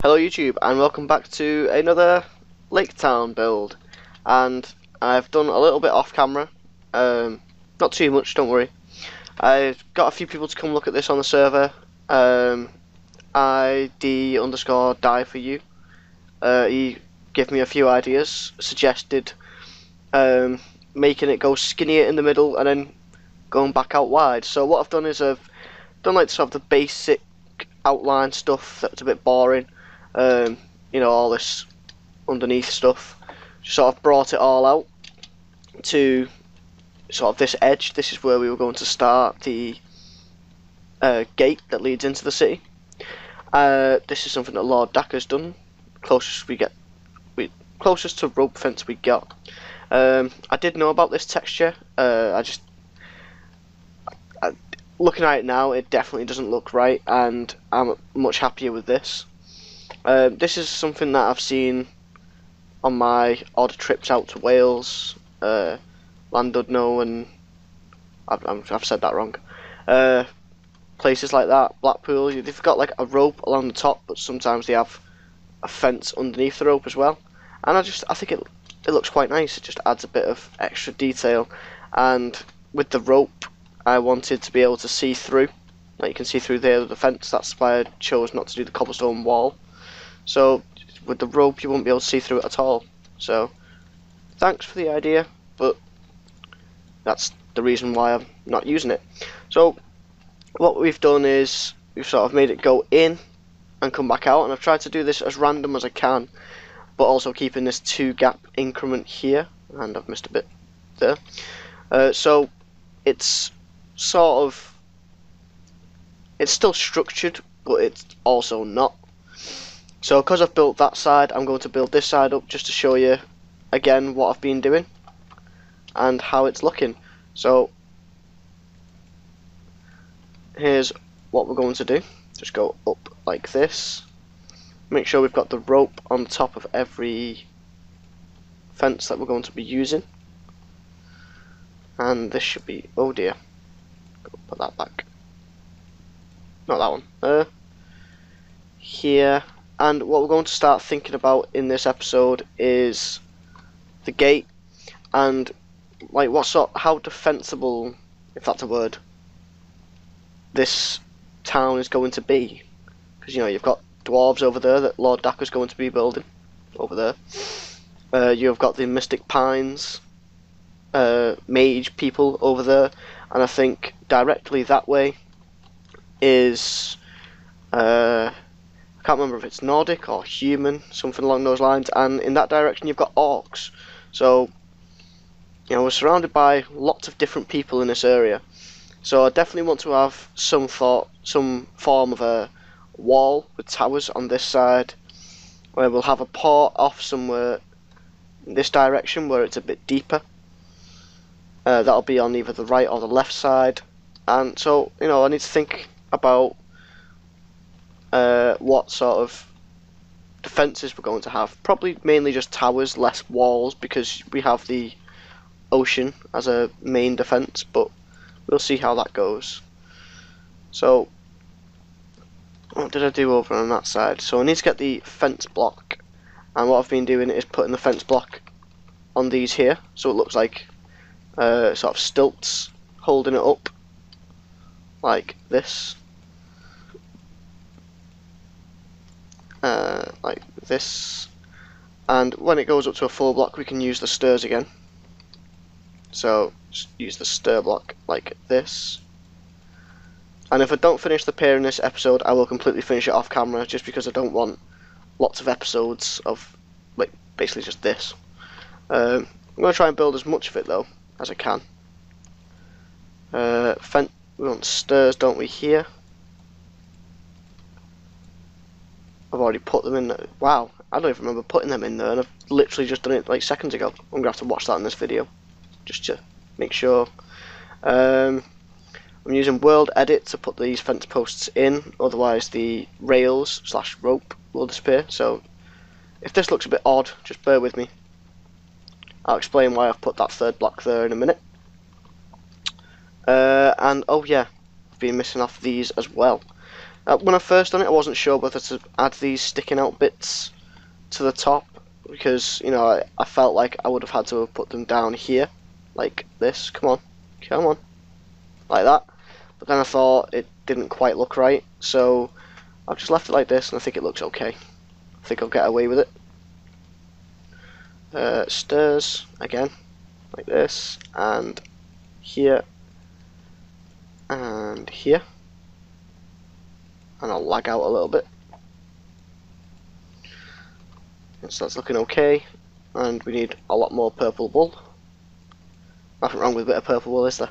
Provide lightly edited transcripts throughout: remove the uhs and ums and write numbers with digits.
Hello YouTube and welcome back to another Lake Town build, and I've done a little bit off camera, not too much, don't worry. I've got a few people to come look at this on the server. ID_die for you. He gave me a few ideas, suggested making it go skinnier in the middle and then going back out wide. So what I've done is I've done like sort of the basic outline stuff that's a bit boring. You know, all this underneath stuff. Just sort of brought it all out to sort of this edge. This is where we were going to start the gate that leads into the city. This is something that Lord Dacker's done. Closest to rope fence we got. I did know about this texture. Looking at it now, it definitely doesn't look right, and I'm much happier with this. This is something that I've seen on my odd trips out to Wales, Llandudno, and I've said that wrong. Places like that, Blackpool, they've got like a rope along the top, but sometimes they have a fence underneath the rope as well. And I think it looks quite nice. It just adds a bit of extra detail. And with the rope, I wanted to be able to see through. Like you can see through there with the fence. That's why I chose not to do the cobblestone wall. So with the rope, you won't be able to see through it at all. So thanks for the idea, but that's the reason why I'm not using it. So what we've done is we've sort of made it go in and come back out, and I've tried to do this as random as I can, but also keeping this 2 gap increment here, and I've missed a bit there. So it's sort of, it's still structured, but it's also not. So because I've built that side, I'm going to build this side up just to show you again what I've been doing and how it's looking. So here's what we're going to do. Just go up like this. Make sure we've got the rope on top of every fence that we're going to be using. And this should be, oh dear, put that back. Not that one. Here. And what we're going to start thinking about in this episode is the gate, and like how defensible, if that's a word, this town is going to be. Because you know you've got dwarves over there that Lord Dacker's going to be building over there. You've got the Mystic Pines, mage people over there, and I think directly that way is I can't remember if it's Nordic or human, something along those lines, and in that direction you've got orcs. So, you know, we're surrounded by lots of different people in this area. So I definitely want to have some form of a wall with towers on this side, where we'll have a port off somewhere in this direction where it's a bit deeper. That'll be on either the right or the left side. And so, you know, I need to think about what sort of defences we're going to have. Probably mainly just towers, less walls, because we have the ocean as a main defence, but we'll see how that goes. So what did I do over on that side? So I need to get the fence block, and what I've been doing is putting the fence block on these here, so it looks like sort of stilts holding it up like this. Like this, and when it goes up to a full block we can use the stairs again. So just use the stair block like this, and if I don't finish the pier in this episode, I will completely finish it off camera, just because I don't want lots of episodes of like basically just this. I'm going to try and build as much of it though as I can. We want stairs, don't we, here? I've already put them in there. Wow, I don't even remember putting them in there, and I've literally just done it like seconds ago. I'm going to have to watch that in this video, just to make sure. I'm using World Edit to put these fence posts in, otherwise the rails / rope will disappear. So if this looks a bit odd, just bear with me. I'll explain why I've put that 3rd block there in a minute. And oh yeah, I've been missing off these as well. When I first done it, I wasn't sure whether to add these sticking out bits to the top, because, you know, I felt like I would have had to have put them down here, like this. Come on, come on, like that. But then I thought it didn't quite look right, so I've just left it like this, and I think it looks okay. I think I'll get away with it. Stairs again, like this, and here, and here, and I'll lag out a little bit. So that's looking okay, and we need a lot more purple wool. Nothing wrong with a bit of purple wool, is there?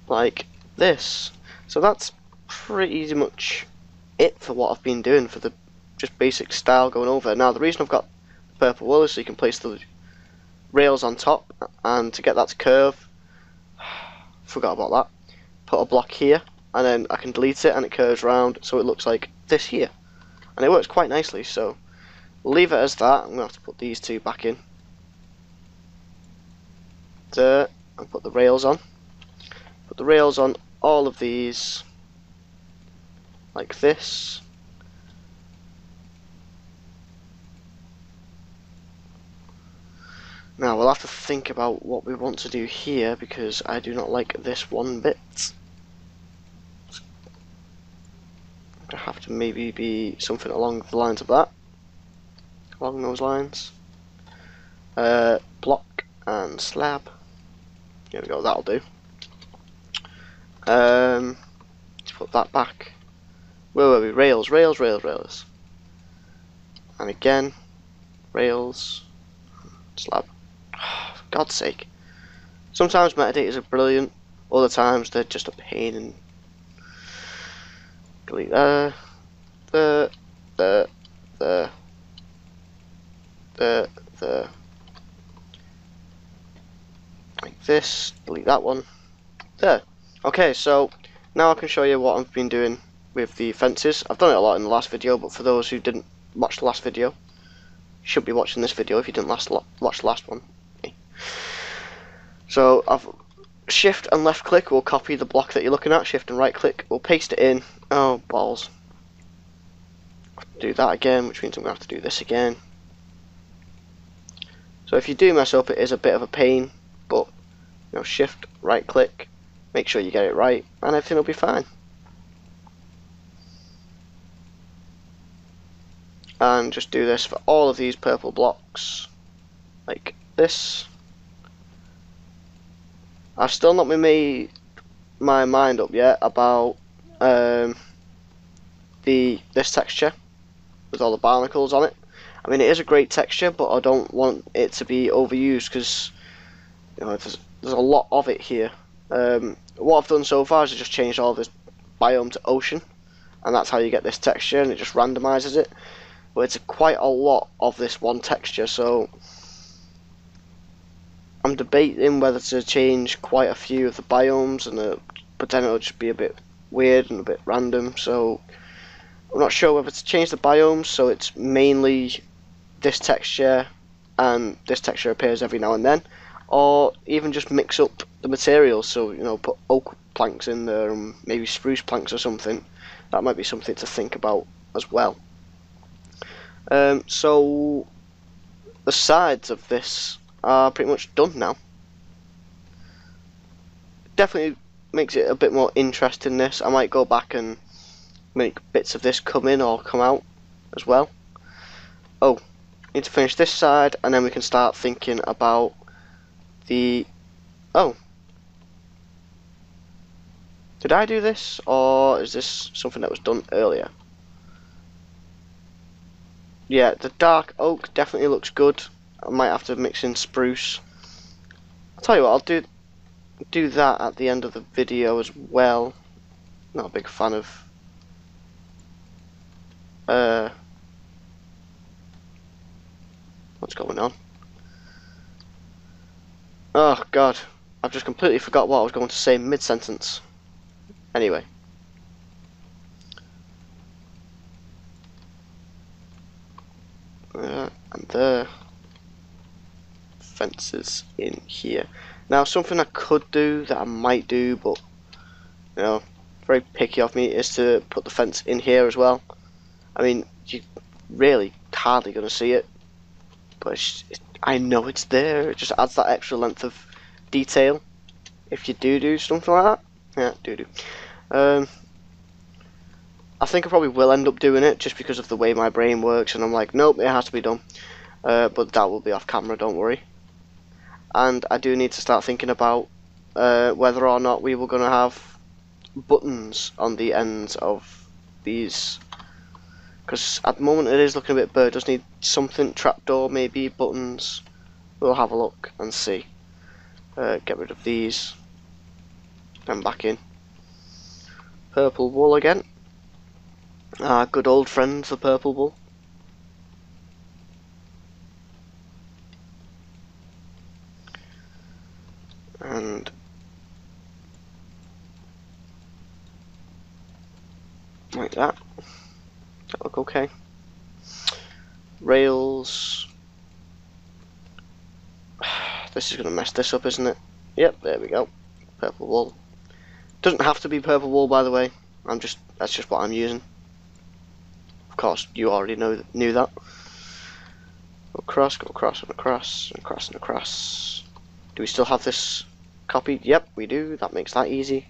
Like this. So that's pretty much it for what I've been doing for the just basic style going over. Now the reason I've got purple wool is so you can place the rails on top, and to get that to curve, forgot about that, put a block here, and then I can delete it and it curves round so it looks like this here. And it works quite nicely, so we'll leave it as that. I'm going to have to put these two back in. There, and put the rails on. Put the rails on all of these, like this. Now we'll have to think about what we want to do here, because I do not like this one bit. I have to maybe be something along the lines of that. Along those lines. Block and slab. There we go, that'll do. Let's put that back. Where were we? Rails, rails, rails, rails. And again, rails, slab. For God's sake. Sometimes metadators are brilliant, other times they're just a pain. And delete there, there, there, there, there, there. Like this, delete that one. There. Okay, so now I can show you what I've been doing with the fences. I've done it a lot in the last video, but for those who didn't watch the last video, you should be watching this video if you didn't watch the last one. Okay. So I've shift and left click will copy the block that you're looking at. Shift and right click will paste it in. Oh balls! Do that again, which means I'm gonna have to do this again. So if you do mess up, it is a bit of a pain, but you know, shift right click, make sure you get it right, and everything will be fine. And just do this for all of these purple blocks, like this. I've still not made my mind up yet about this texture with all the barnacles on it. I mean, it is a great texture, but I don't want it to be overused, because you know, there's a lot of it here. What I've done so far is just changed all this biome to ocean, and that's how you get this texture, and it just randomizes it. But it's quite a lot of this one texture, so I'm debating whether to change quite a few of the biomes, and but then it'll just be a bit weird and a bit random. So I'm not sure whether to change the biomes so it's mainly this texture and this texture appears every now and then, or even just mix up the materials. So you know, put oak planks in there and maybe spruce planks or something. That might be something to think about as well. So the sides of this are pretty much done now. Definitely makes it a bit more interesting, this. I might go back and make bits of this come in or come out as well. Oh, need to finish this side, and then we can start thinking about the... Oh, did I do this, or is this something that was done earlier? Yeah, the dark oak definitely looks good. I might have to mix in spruce. I'll tell you what, I'll do that at the end of the video as well. Not a big fan of what's going on? Oh god, I've just completely forgot what I was going to say mid-sentence. Anyway. And there. Fences in here. Now something I could do, that I might do, but you know, very picky of me, is to put the fence in here as well. I mean, you really hardly going to see it, but I know it's there. It just adds that extra length of detail if you do something like that. Yeah, do. I think I probably will end up doing it just because of the way my brain works, and I'm like, nope, it has to be done. But that will be off camera, don't worry. And I do need to start thinking about whether or not we were going to have buttons on the ends of these, because at the moment it is looking a bit blurred. It does need something, trapdoor maybe, buttons. We'll have a look and see. Get rid of these, then back in. Purple wool again. Our good old friend, the purple wool. And like that. That look okay. Rails. This is going to mess this up, isn't it? Yep, there we go. Purple wool. Doesn't have to be purple wool, by the way. That's just what I'm using. Of course, you already knew that. Go across, and across, and across, and across. Do we still have this copied? Yep, we do. That makes that easy.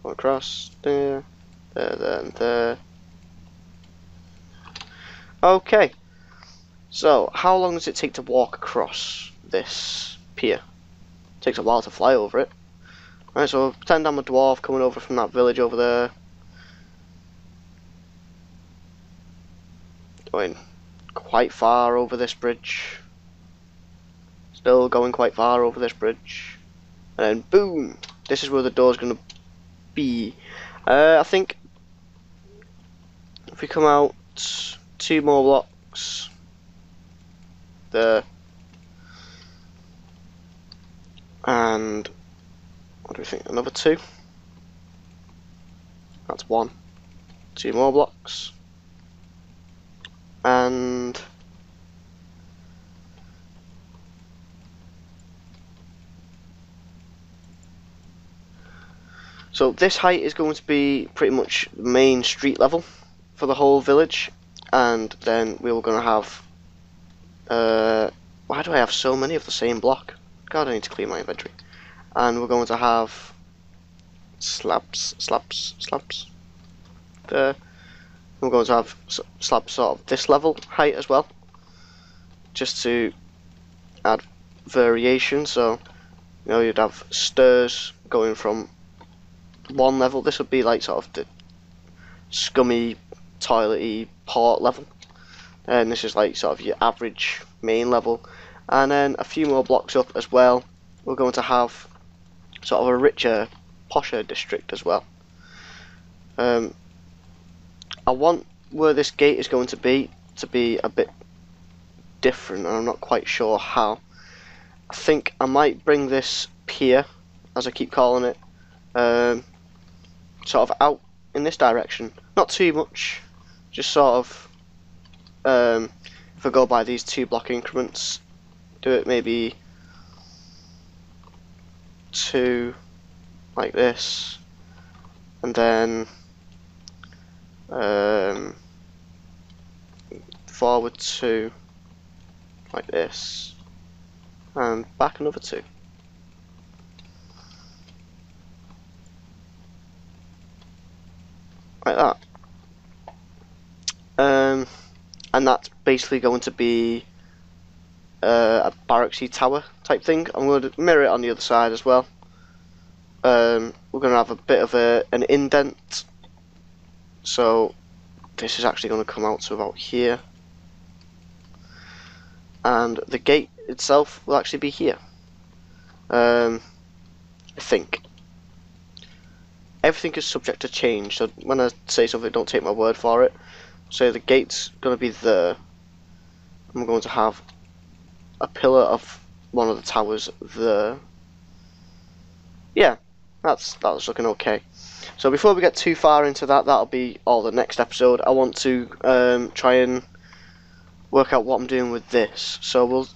Go across, there, and there. Okay. So, how long does it take to walk across this pier? It takes a while to fly over it. Right, so pretend I'm a dwarf coming over from that village over there. Going quite far over this bridge. Still going quite far over this bridge. And then boom! This is where the door's going to be. I think if we come out 2 more blocks there, and what do we think? Another 2. That's 1. 2 more blocks, and so this height is going to be pretty much the main street level for the whole village, and then we were going to have why do I have so many of the same block? God, I need to clear my inventory. And we're going to have slabs there. We're going to have slabs sort of this level height as well, just to add variation. So, you know, you'd have stairs going from one level. This would be like sort of the scummy, toilety port level, and this is like sort of your average main level. And then a few more blocks up as well, we're going to have sort of a richer, posher district as well. I want where this gate is going to be a bit different, and I'm not quite sure how. I think I might bring this pier, as I keep calling it, sort of out in this direction. Not too much, just sort of, if I go by these 2 block increments, do it maybe 2 like this, and then forward 2 like this, and back another 2. Like that. And that's basically going to be a barracksy tower type thing. I'm going to mirror it on the other side as well. We're going to have a bit of an indent, so this is actually going to come out to about here, and the gate itself will actually be here. I think everything is subject to change, so when I say something, don't take my word for it. So the gate's going to be there. I'm going to have a pillar of one of the towers there. Yeah, that's looking okay. So before we get too far into that, that'll be all the next episode. I want to try and work out what I'm doing with this. So we'll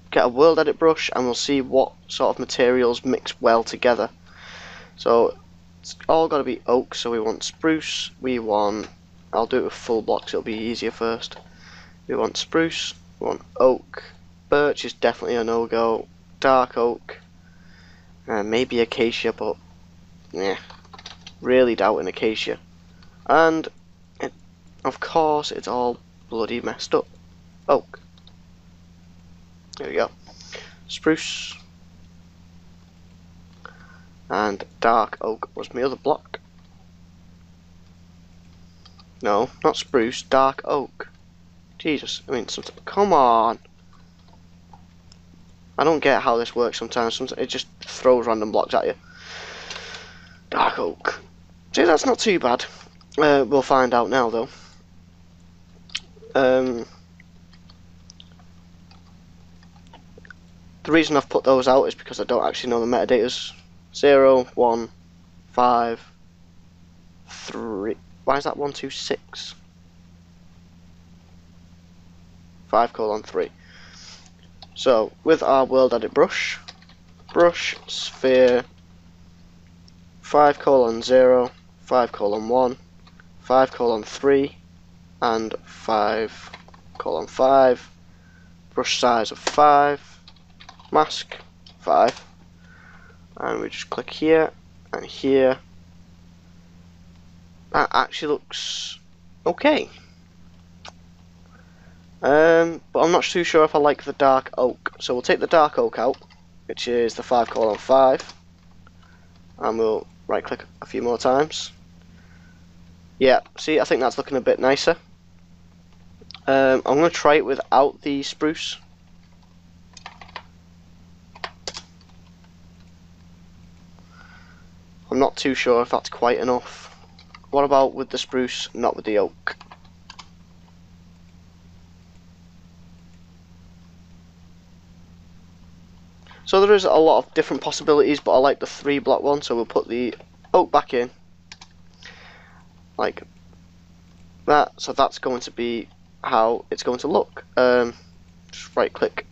get a world edit brush and we'll see what sort of materials mix well together. So it's all got to be oak, so we want spruce, we want, I'll do it with full blocks, it'll be easier first. We want spruce, we want oak, birch is definitely a no-go, dark oak, maybe acacia, but yeah, really doubting acacia. And of course it's all bloody messed up. Oak. There we go. Spruce. And dark oak was my other block. No, not spruce, dark oak. Jesus, I mean, come on. I don't get how this works sometimes. Sometimes it just throws random blocks at you. Dark oak. See, that's not too bad. We'll find out now, though. The reason I've put those out is because I don't actually know the metadatas. 0, 1, 5, 3. Why is that 1, 2, 6? 5:3. So with our world edit brush, sphere, 5:0, 5:1, 5:3, and 5:5. Brush size of 5, mask 5, and we just click here and here. That actually looks okay. But I'm not too sure if I like the dark oak. So we'll take the dark oak out, which is the 5:5, and we'll right click a few more times. Yeah, see, I think that's looking a bit nicer. I'm going to try it without the spruce. I'm not too sure if that's quite enough. What about with the spruce, not with the oak? So there is a lot of different possibilities, but I like the 3 block one, so we'll put the oak back in. Like that, so that's going to be how it's going to look. Just right click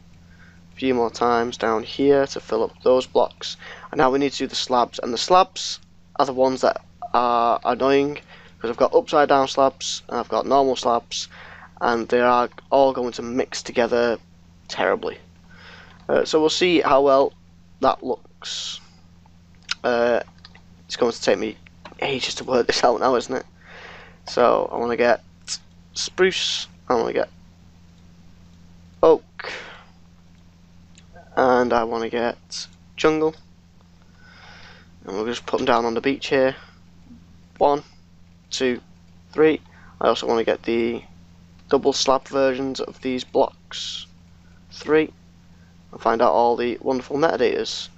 a few more times down here to fill up those blocks. And now we need to do the slabs, and the slabs are the ones that are annoying, because I've got upside down slabs and I've got normal slabs, and they are all going to mix together terribly. So we'll see how well that looks. It's going to take me ages to work this out now, isn't it? So I want to get spruce, I want to get oak, and I want to get jungle, and we'll just put them down on the beach here. 1, 2, 3. I also want to get the double slab versions of these blocks. 3. And find out all the wonderful metadatas.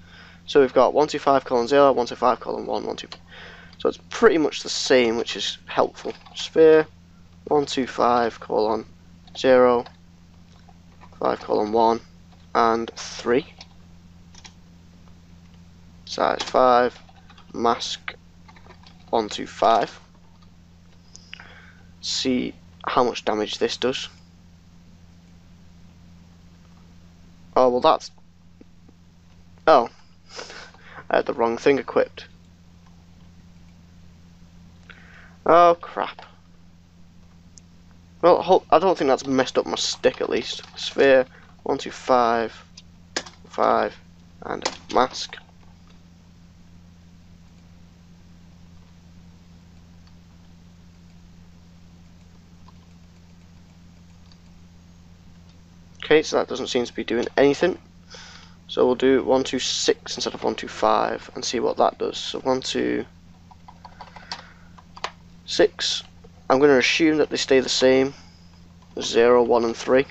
So we've got 125:0, 125:1, 12. So it's pretty much the same, which is helpful. Sphere 125:0, 5:1, and 3. Size 5, mask 125. See how much damage this does. Oh, well that's... Oh. I had the wrong thing equipped. Oh, crap. Well, I don't think that's messed up my stick, at least. Sphere, 125, 5, and mask. Okay, so that doesn't seem to be doing anything. So we'll do 126 instead of 125 and see what that does. So 126. I'm going to assume that they stay the same. 0, 1, and 3.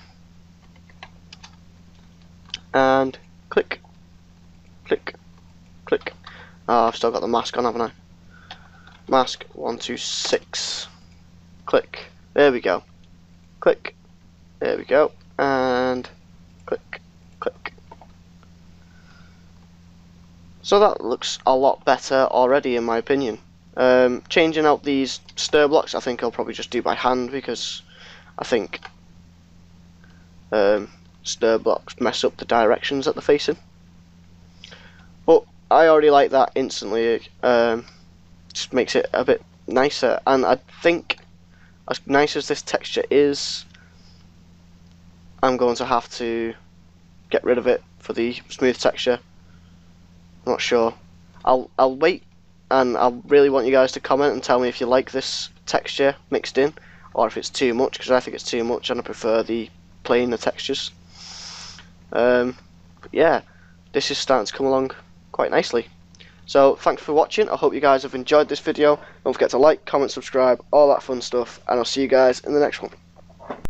And click, click, click. Oh, I've still got the mask on, haven't I? Mask 126. Click. There we go. Click. There we go. And click, click. So that looks a lot better already, in my opinion. Changing out these stir blocks, I think I'll probably just do by hand, because I think stir blocks mess up the directions that they're facing. But I already like that instantly. just makes it a bit nicer. And I think, as nice as this texture is, I'm going to have to get rid of it for the smooth texture. I'm not sure. I'll wait, and I really want you guys to comment and tell me if you like this texture mixed in, or if it's too much, because I think it's too much and I prefer the plainer textures. But yeah, this is starting to come along quite nicely. So thanks for watching. I hope you guys have enjoyed this video. Don't forget to like, comment, subscribe, all that fun stuff, and I'll see you guys in the next one.